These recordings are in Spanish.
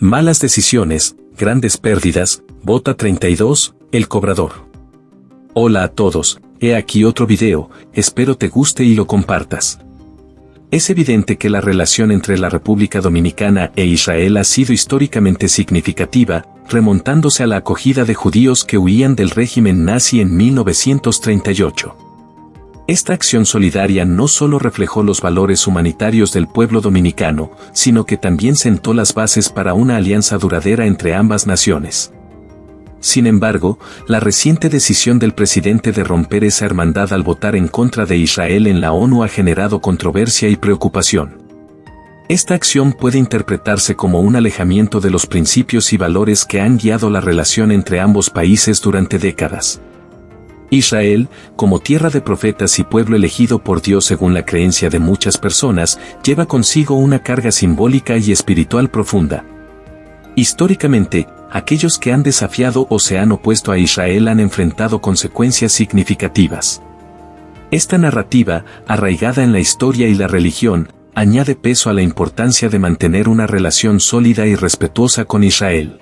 Malas decisiones, grandes pérdidas, Bota 32, El Cobrador. Hola a todos, he aquí otro video, espero te guste y lo compartas. Es evidente que la relación entre la República Dominicana e Israel ha sido históricamente significativa, remontándose a la acogida de judíos que huían del régimen nazi en 1938. Esta acción solidaria no solo reflejó los valores humanitarios del pueblo dominicano, sino que también sentó las bases para una alianza duradera entre ambas naciones. Sin embargo, la reciente decisión del presidente de romper esa hermandad al votar en contra de Israel en la ONU ha generado controversia y preocupación. Esta acción puede interpretarse como un alejamiento de los principios y valores que han guiado la relación entre ambos países durante décadas. Israel, como tierra de profetas y pueblo elegido por Dios según la creencia de muchas personas, lleva consigo una carga simbólica y espiritual profunda. Históricamente, aquellos que han desafiado o se han opuesto a Israel han enfrentado consecuencias significativas. Esta narrativa, arraigada en la historia y la religión, añade peso a la importancia de mantener una relación sólida y respetuosa con Israel.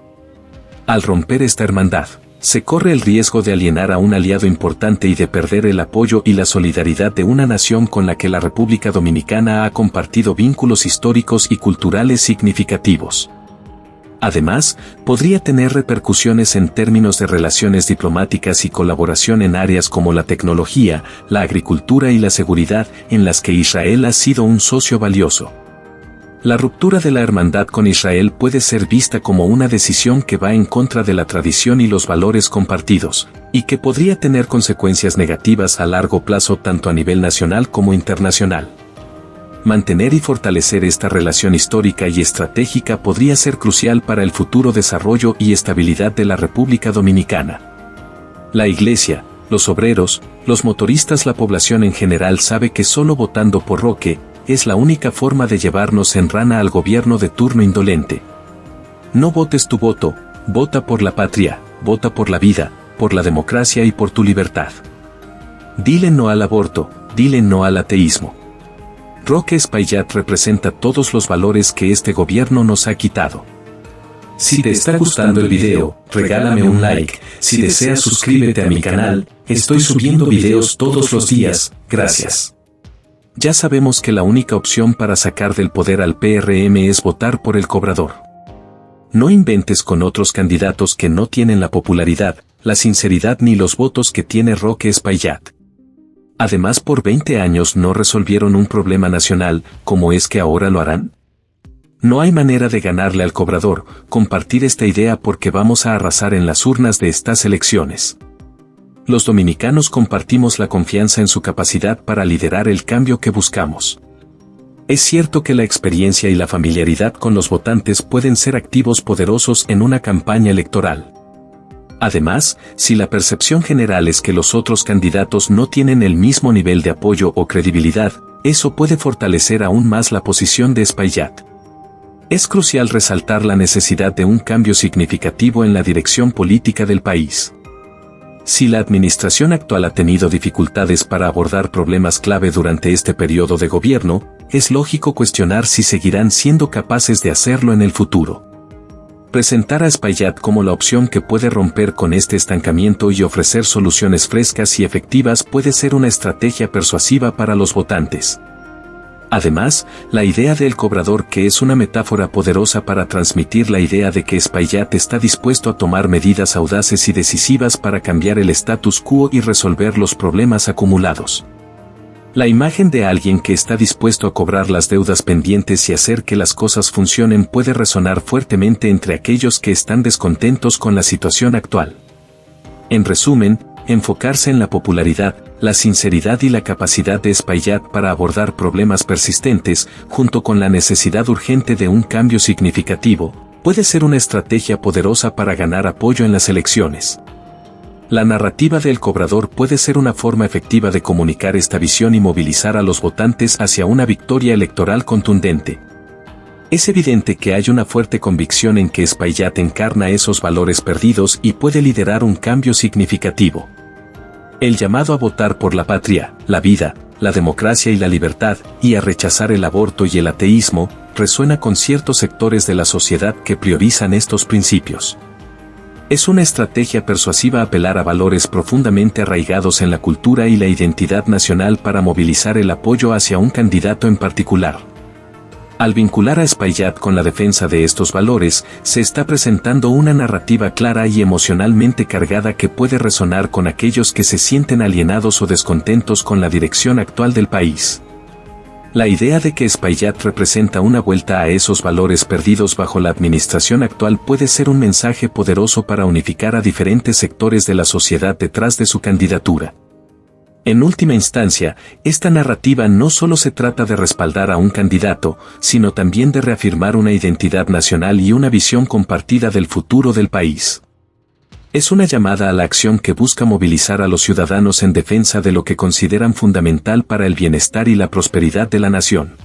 Al romper esta hermandad, se corre el riesgo de alienar a un aliado importante y de perder el apoyo y la solidaridad de una nación con la que la República Dominicana ha compartido vínculos históricos y culturales significativos. Además, podría tener repercusiones en términos de relaciones diplomáticas y colaboración en áreas como la tecnología, la agricultura y la seguridad, en las que Israel ha sido un socio valioso. La ruptura de la hermandad con Israel puede ser vista como una decisión que va en contra de la tradición y los valores compartidos, y que podría tener consecuencias negativas a largo plazo tanto a nivel nacional como internacional. Mantener y fortalecer esta relación histórica y estratégica podría ser crucial para el futuro desarrollo y estabilidad de la República Dominicana. La Iglesia, los obreros, los motoristas, la población en general sabe que solo votando por Roque es la única forma de llevarnos en rana al gobierno de turno indolente. No votes tu voto, vota por la patria, vota por la vida, por la democracia y por tu libertad. Dile no al aborto, dile no al ateísmo. Roque Espaillat representa todos los valores que este gobierno nos ha quitado. Si te está gustando el video, regálame un like. Si deseas, suscríbete a mi canal, estoy subiendo videos todos los días, gracias. Ya sabemos que la única opción para sacar del poder al PRM es votar por El Cobrador. No inventes con otros candidatos que no tienen la popularidad, la sinceridad ni los votos que tiene Roque Espaillat. Además, por 20 años no resolvieron un problema nacional, ¿cómo es que ahora lo harán? No hay manera de ganarle al Cobrador, compartir esta idea porque vamos a arrasar en las urnas de estas elecciones. Los dominicanos compartimos la confianza en su capacidad para liderar el cambio que buscamos. Es cierto que la experiencia y la familiaridad con los votantes pueden ser activos poderosos en una campaña electoral. Además, si la percepción general es que los otros candidatos no tienen el mismo nivel de apoyo o credibilidad, eso puede fortalecer aún más la posición de Espaillat. Es crucial resaltar la necesidad de un cambio significativo en la dirección política del país. Si la administración actual ha tenido dificultades para abordar problemas clave durante este periodo de gobierno, es lógico cuestionar si seguirán siendo capaces de hacerlo en el futuro. Presentar a Espaillat como la opción que puede romper con este estancamiento y ofrecer soluciones frescas y efectivas puede ser una estrategia persuasiva para los votantes. Además, la idea del Cobrador, que es una metáfora poderosa para transmitir la idea de que Espaillat está dispuesto a tomar medidas audaces y decisivas para cambiar el status quo y resolver los problemas acumulados. La imagen de alguien que está dispuesto a cobrar las deudas pendientes y hacer que las cosas funcionen puede resonar fuertemente entre aquellos que están descontentos con la situación actual. En resumen, enfocarse en la popularidad, la sinceridad y la capacidad de Espaillat para abordar problemas persistentes, junto con la necesidad urgente de un cambio significativo, puede ser una estrategia poderosa para ganar apoyo en las elecciones. La narrativa del Cobrador puede ser una forma efectiva de comunicar esta visión y movilizar a los votantes hacia una victoria electoral contundente. Es evidente que hay una fuerte convicción en que Espaillat encarna esos valores perdidos y puede liderar un cambio significativo. El llamado a votar por la patria, la vida, la democracia y la libertad, y a rechazar el aborto y el ateísmo, resuena con ciertos sectores de la sociedad que priorizan estos principios. Es una estrategia persuasiva apelar a valores profundamente arraigados en la cultura y la identidad nacional para movilizar el apoyo hacia un candidato en particular. Al vincular a Espaillat con la defensa de estos valores, se está presentando una narrativa clara y emocionalmente cargada que puede resonar con aquellos que se sienten alienados o descontentos con la dirección actual del país. La idea de que Espaillat representa una vuelta a esos valores perdidos bajo la administración actual puede ser un mensaje poderoso para unificar a diferentes sectores de la sociedad detrás de su candidatura. En última instancia, esta narrativa no solo se trata de respaldar a un candidato, sino también de reafirmar una identidad nacional y una visión compartida del futuro del país. Es una llamada a la acción que busca movilizar a los ciudadanos en defensa de lo que consideran fundamental para el bienestar y la prosperidad de la nación.